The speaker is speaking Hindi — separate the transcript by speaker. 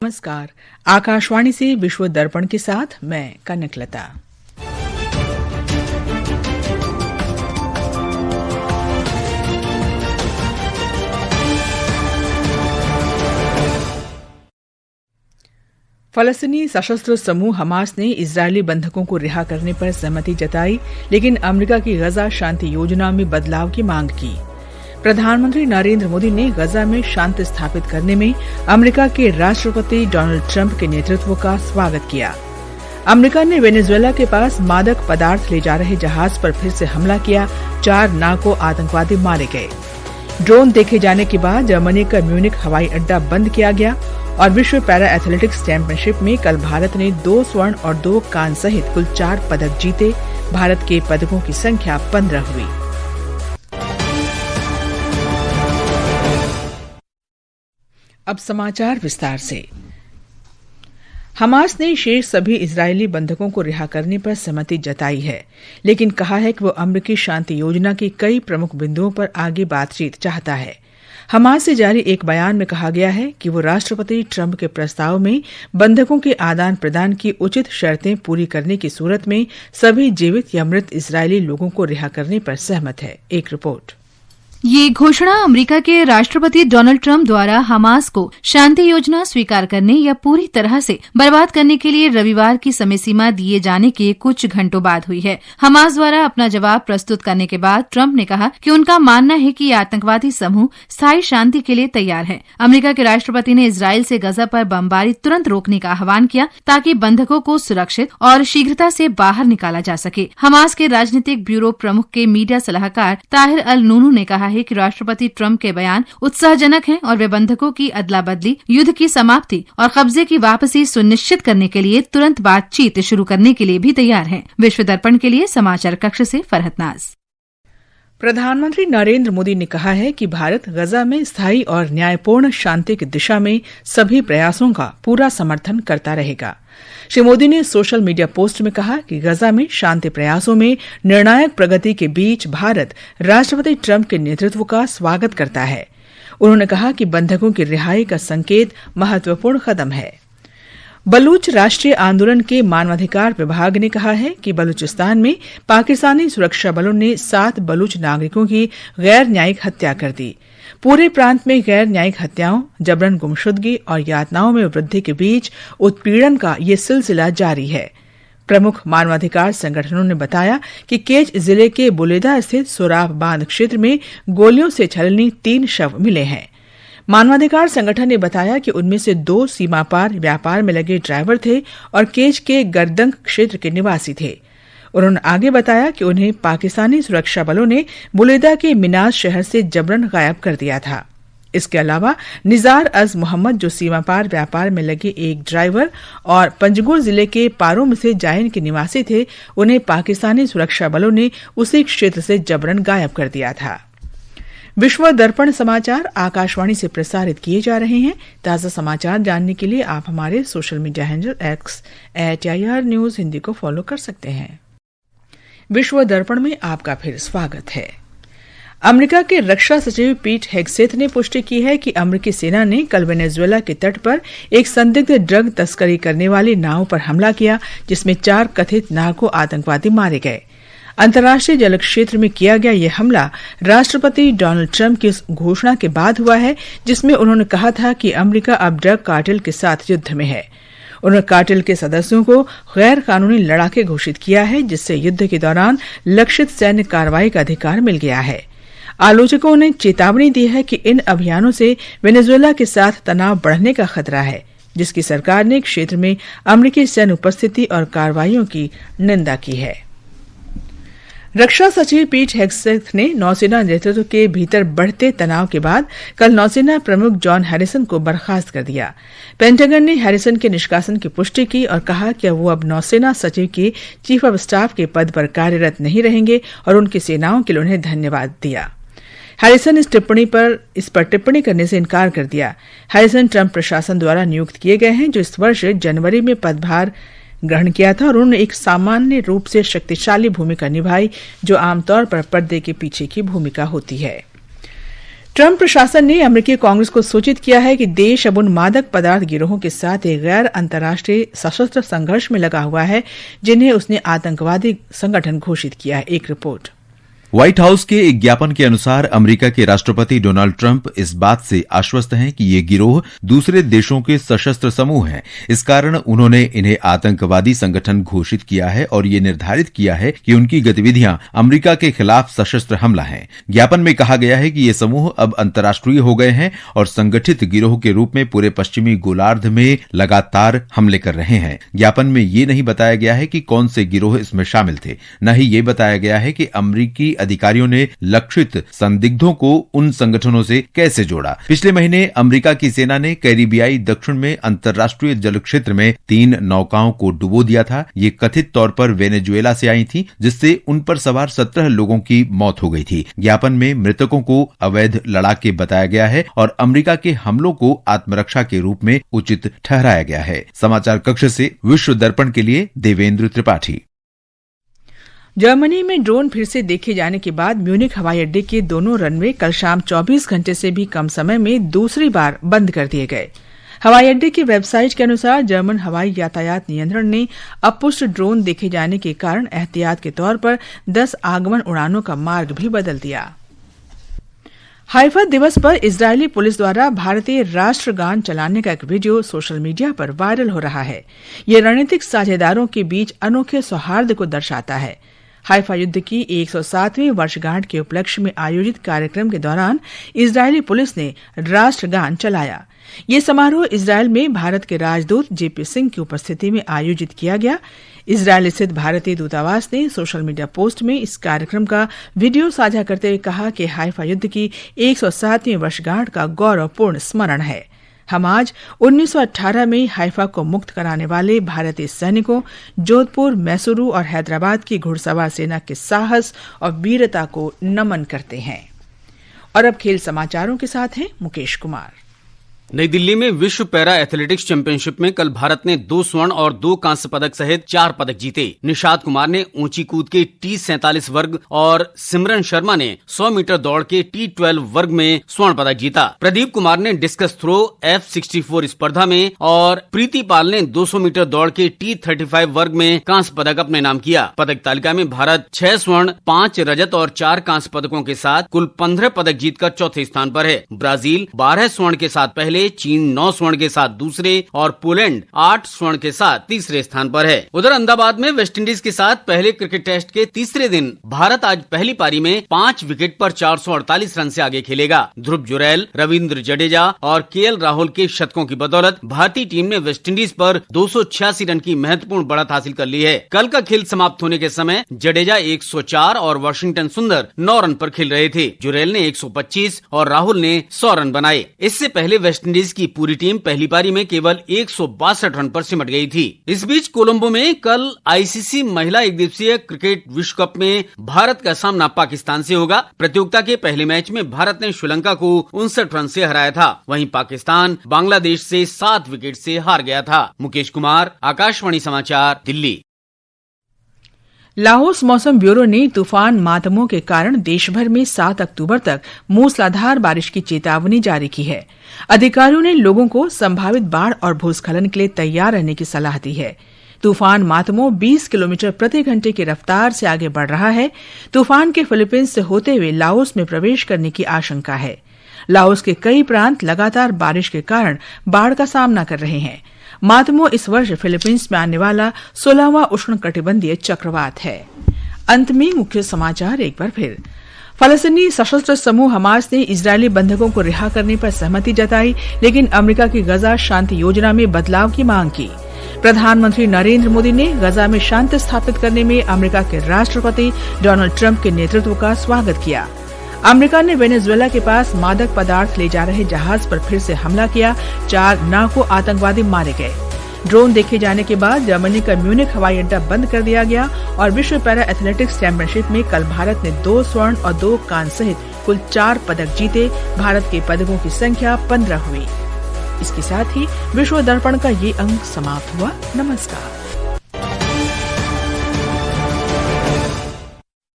Speaker 1: नमस्कार। आकाशवाणी से विश्व दर्पण के साथ मैं कनकलता। फलस्तीनी सशस्त्र समूह हमास ने इजरायली बंधकों को रिहा करने पर सहमति जताई, लेकिन अमेरिका की गजा शांति योजना में बदलाव की मांग की। प्रधानमंत्री नरेंद्र मोदी ने गजा में शांति स्थापित करने में अमेरिका के राष्ट्रपति डोनाल्ड ट्रंप के नेतृत्व का स्वागत किया। अमेरिका ने वेनेजुएला के पास मादक पदार्थ ले जा रहे जहाज पर फिर से हमला किया। 4 नार्को आतंकवादी मारे गए। ड्रोन देखे जाने के बाद जर्मनी का म्यूनिख हवाई अड्डा बंद किया गया और विश्व पैरा एथलेटिक्स चैंपियनशिप में कल भारत ने 2 स्वर्ण और 2 कांस्य सहित कुल 4 पदक जीते। भारत के पदकों की संख्या 15 हुई। अब समाचार विस्तार से। हमास ने शेष सभी इजरायली बंधकों को रिहा करने पर सहमति जताई है, लेकिन कहा है कि वो अमेरिकी शांति योजना के कई प्रमुख बिंदुओं पर आगे बातचीत चाहता है। हमास से जारी एक बयान में कहा गया है कि वो राष्ट्रपति ट्रंप के प्रस्ताव में बंधकों के आदान प्रदान की उचित शर्तें पूरी करने की सूरत में सभी जीवित या मृत इजरायली लोगों को रिहा करने पर सहमत है। एक रिपोर्ट।
Speaker 2: ये घोषणा अमेरिका के राष्ट्रपति डोनाल्ड ट्रंप द्वारा हमास को शांति योजना स्वीकार करने या पूरी तरह से बर्बाद करने के लिए रविवार की समय सीमा दिए जाने के कुछ घंटों बाद हुई है। हमास द्वारा अपना जवाब प्रस्तुत करने के बाद ट्रंप ने कहा कि उनका मानना है कि ये आतंकवादी समूह स्थायी शांति के लिए तैयार है। अमेरिका के राष्ट्रपति ने इजरायल से गजा पर बमबारी तुरंत रोकने का आह्वान किया ताकि बंधकों को सुरक्षित और शीघ्रता से बाहर निकाला जा सके। हमास के राजनीतिक ब्यूरो प्रमुख के मीडिया सलाहकार ताहिर अल नूनू ने कहा है कि राष्ट्रपति ट्रंप के बयान उत्साहजनक हैं और वे बंधकों की अदला बदली, युद्ध की समाप्ति और कब्जे की वापसी सुनिश्चित करने के लिए तुरंत बातचीत शुरू करने के लिए भी तैयार हैं। विश्व दर्पण के लिए समाचार कक्ष से फरहत नाज।
Speaker 1: प्रधानमंत्री नरेंद्र मोदी ने कहा है कि भारत गजा में स्थायी और न्यायपूर्ण शांति की दिशा में सभी प्रयासों का पूरा समर्थन करता रहेगा। श्री मोदी ने सोशल मीडिया पोस्ट में कहा कि गजा में शांति प्रयासों में निर्णायक प्रगति के बीच भारत राष्ट्रपति ट्रंप के नेतृत्व का स्वागत करता है। उन्होंने कहा कि बंधकों की रिहाई का संकेत महत्वपूर्ण कदम है। बलूच राष्ट्रीय आंदोलन के मानवाधिकार विभाग ने कहा है कि बलूचिस्तान में पाकिस्तानी सुरक्षा बलों ने 7 बलूच नागरिकों की गैर न्यायिक हत्या कर दी। पूरे प्रांत में गैर न्यायिक हत्याओं, जबरन गुमशुदगी और यातनाओं में वृद्धि के बीच उत्पीड़न का ये सिलसिला जारी है। प्रमुख मानवाधिकार संगठनों ने बताया कि केच जिले के बुलेदा स्थित सोराब बांध क्षेत्र में गोलियों से छलनी 3 शव मिले हैं। मानवाधिकार संगठन ने बताया कि उनमें से 2 सीमा पार व्यापार में लगे ड्राइवर थे और केच के गर्दंग क्षेत्र के निवासी थे। उन्होंने आगे बताया कि उन्हें पाकिस्तानी सुरक्षा बलों ने बुलेदा के मिनाज शहर से जबरन गायब कर दिया था। इसके अलावा निजार अज मोहम्मद, जो सीमा पार व्यापार में लगे एक ड्राइवर और पंजगुर जिले के पारोम से जायन के निवासी थे, उन्हें पाकिस्तानी सुरक्षा बलों ने उसी क्षेत्र से जबरन गायब कर दिया था। विश्व दर्पण समाचार आकाशवाणी से प्रसारित किए जा रहे हैं। ताज़ा समाचार जानने के लिए आप हमारे social media handle @AIR news Hindi को फॉलो कर सकते हैं। विश्व दर्पण में आपका फिर स्वागत है। अमेरिका के रक्षा सचिव पीट हेगसेथ ने पुष्टि की है कि अमेरिकी सेना ने कल वेनेजुएला के तट पर एक संदिग्ध ड्रग तस्करी करने वाली नाव पर हमला किया, जिसमें 4 कथित नार्को आतंकवादी मारे गए। अंतर्राष्ट्रीय जल क्षेत्र में किया गया यह हमला राष्ट्रपति डोनाल्ड ट्रंप की घोषणा के बाद हुआ है, जिसमें उन्होंने कहा था कि अमेरिका अब ड्रग कार्टेल के साथ युद्ध में है। उन्होंने कार्टेल के सदस्यों को गैर कानूनी लड़ाके घोषित किया है, जिससे युद्ध के दौरान लक्षित सैन्य कार्रवाई का अधिकार मिल गया है। आलोचकों ने चेतावनी दी है कि इन अभियानों से वेनेजुएला के साथ तनाव बढ़ने का खतरा है, जिसकी सरकार ने क्षेत्र में अमेरिकी सैन्य उपस्थिति और कार्रवाइयों की निंदा की है। रक्षा सचिव पीट हेगसेथ ने नौसेना नेतृत्व के भीतर बढ़ते तनाव के बाद कल नौसेना प्रमुख जॉन हैरिसन को बर्खास्त कर दिया। पेंटागन ने हैरिसन के निष्कासन की पुष्टि की और कहा कि वो अब नौसेना सचिव के चीफ ऑफ स्टाफ के पद पर कार्यरत नहीं रहेंगे और उनकी सेनाओं के लिए उन्हें धन्यवाद दिया। हैरिसन इस पर टिप्पणी करने से इनकार कर दिया। हैरिसन ट्रंप प्रशासन द्वारा नियुक्त किए गए हैं, जो इस वर्ष जनवरी में पदभार ग्रहण किया था, और उन्होंने एक सामान्य रूप से शक्तिशाली भूमिका निभाई, जो आमतौर पर पर्दे के पीछे की भूमिका होती है। ट्रंप प्रशासन ने अमेरिकी कांग्रेस को सूचित किया है कि देश अब उन मादक पदार्थ गिरोहों के साथ एक गैर अंतर्राष्ट्रीय सशस्त्र संघर्ष में लगा हुआ है जिन्हें उसने आतंकवादी संगठन घोषित किया है। एक रिपोर्ट।
Speaker 3: व्हाइट हाउस के एक ज्ञापन के अनुसार अमेरिका के राष्ट्रपति डोनाल्ड ट्रंप इस बात से आश्वस्त हैं कि ये गिरोह दूसरे देशों के सशस्त्र समूह हैं। इस कारण उन्होंने इन्हें आतंकवादी संगठन घोषित किया है और ये निर्धारित किया है कि उनकी गतिविधियां अमेरिका के खिलाफ सशस्त्र हमला हैं। ज्ञापन में कहा गया है कि ये समूह अब अंतर्राष्ट्रीय हो गए हैं और संगठित गिरोह के रूप में पूरे पश्चिमी गोलार्ध में लगातार हमले कर रहे हैं। ज्ञापन में ये नहीं बताया गया है कि कौन से गिरोह इसमें शामिल थे, न ही ये बताया गया है कि अमेरिकी अधिकारियों ने लक्षित संदिग्धों को उन संगठनों से कैसे जोड़ा। पिछले महीने अमेरिका की सेना ने कैरिबियाई दक्षिण में अंतर्राष्ट्रीय जल क्षेत्र में 3 नौकाओं को डुबो दिया था। ये कथित तौर पर वेनेजुएला से आई थी, जिससे उन पर सवार 17 लोगों की मौत हो गई थी। ज्ञापन में मृतकों को अवैध लड़ाके बताया गया है और अमेरिका के हमलों को आत्मरक्षा के रूप में उचित ठहराया गया है। समाचार कक्ष से विश्व दर्पण के लिए देवेंद्र त्रिपाठी।
Speaker 1: जर्मनी में ड्रोन फिर से देखे जाने के बाद म्यूनिख हवाई अड्डे के दोनों रनवे कल शाम 24 घंटे से भी कम समय में दूसरी बार बंद कर दिए गए। हवाई अड्डे की वेबसाइट के अनुसार जर्मन हवाई यातायात नियंत्रण ने अपुष्ट ड्रोन देखे जाने के कारण एहतियात के तौर पर 10 आगमन उड़ानों का मार्ग भी बदल दिया। हाइफा दिवस पर इजरायली पुलिस द्वारा भारतीय राष्ट्रगान चलाने का एक वीडियो सोशल मीडिया पर वायरल हो रहा है। ये रणनीतिक साझेदारों के बीच अनोखे सौहार्द को दर्शाता है। हाइफा युद्ध की 107वीं वर्षगांठ के उपलक्ष्य में आयोजित कार्यक्रम के दौरान इजरायली पुलिस ने राष्ट्रगान चलाया। ये समारोह इजरायल में भारत के राजदूत जेपी सिंह की उपस्थिति में आयोजित किया गया। इजरायल स्थित भारतीय दूतावास ने सोशल मीडिया पोस्ट में इस कार्यक्रम का वीडियो साझा करते हुए कहा कि हाइफा युद्ध की 107वीं वर्षगांठ का गौरवपूर्ण स्मरण है। हम आज 1918 में हाइफा को मुक्त कराने वाले भारतीय सैनिकों, जोधपुर, मैसूरू और हैदराबाद की घुड़सवार सेना के साहस और वीरता को नमन करते हैं। और अब खेल समाचारों के साथ हैं मुकेश कुमार।
Speaker 4: नई दिल्ली में विश्व पैरा एथलेटिक्स चैंपियनशिप में कल भारत ने 2 स्वर्ण और 2 कांस्य पदक सहित 4 पदक जीते। निशात कुमार ने ऊंची कूद के T47 वर्ग और सिमरन शर्मा ने 100 मीटर दौड़ के T12 वर्ग में स्वर्ण पदक जीता। प्रदीप कुमार ने डिस्कस थ्रो F64 स्पर्धा में और प्रीति पाल ने 200 मीटर दौड़ के T35 वर्ग में कांस्य पदक अपने नाम किया। पदक तालिका में भारत 6 स्वर्ण, 5 रजत और 4 कांस्य पदकों के साथ कुल 15 पदक जीतकर चौथे स्थान पर है। ब्राजील 12 स्वर्ण के साथ पहले, चीन 9 स्वर्ण के साथ दूसरे और पोलैंड 8 स्वर्ण के साथ तीसरे स्थान पर है। उधर अहमदाबाद में वेस्टइंडीज के साथ पहले क्रिकेट टेस्ट के तीसरे दिन भारत आज पहली पारी में 5 विकेट पर 448 रन से आगे खेलेगा। ध्रुव जुरैल, रविंद्र जडेजा और केएल राहुल के शतकों की बदौलत भारतीय टीम ने वेस्टइंडीज पर 286 रन की महत्वपूर्ण बढ़त हासिल कर ली है। कल का खेल समाप्त होने के समय जडेजा 104 और वाशिंगटन सुंदर 9 रन पर खेल रहे थे। जुरैल ने 125 और राहुल ने 100 रन बनाए। इससे पहले वेस्टइंडीज की पूरी टीम पहली पारी में केवल 162 रन पर सिमट गई थी। इस बीच कोलंबो में कल आईसीसी महिला एक दिवसीय क्रिकेट विश्व कप में भारत का सामना पाकिस्तान से होगा। प्रतियोगिता के पहले मैच में भारत ने श्रीलंका को 59 रन से हराया था। वहीं पाकिस्तान बांग्लादेश से 7 विकेट से हार गया था। मुकेश कुमार, आकाशवाणी समाचार, दिल्ली।
Speaker 1: लाओस मौसम ब्यूरो ने तूफान मातमो के कारण देश भर में 7 अक्टूबर तक मूसलाधार बारिश की चेतावनी जारी की है। अधिकारियों ने लोगों को संभावित बाढ़ और भूस्खलन के लिए तैयार रहने की सलाह दी है। तूफान मातमो 20 किलोमीटर प्रति घंटे की रफ्तार से आगे बढ़ रहा है। तूफान के फिलीपींस से होते हुए लाओस में प्रवेश करने की आशंका है। लाओस के कई प्रांत लगातार बारिश के कारण बाढ़ का सामना कर रहे हैं। मातमो इस वर्ष फिलीपींस में आने वाला 16वां उष्णकटिबंधीय चक्रवात है। अंत में मुख्य समाचार एक बार फिर। फलस्तीनी सशस्त्र समूह हमास ने इजरायली बंधकों को रिहा करने पर सहमति जताई, लेकिन अमेरिका की गजा शांति योजना में बदलाव की मांग की। प्रधानमंत्री नरेंद्र मोदी ने गजा में शांति स्थापित करने में अमेरिका के राष्ट्रपति डोनाल्ड ट्रंप के नेतृत्व का स्वागत किया। अमेरिका ने वेनेजुएला के पास मादक पदार्थ ले जा रहे जहाज पर फिर से हमला किया। 4 नार्को आतंकवादी मारे गए। ड्रोन देखे जाने के बाद जर्मनी का म्यूनिख हवाई अड्डा बंद कर दिया गया और विश्व पैरा एथलेटिक्स चैंपियनशिप में कल भारत ने 2 स्वर्ण और 2 कांस्य सहित कुल 4 पदक जीते। भारत के पदकों की संख्या 15 हुई। इसके साथ ही विश्व दर्पण का ये अंक समाप्त हुआ। नमस्कार।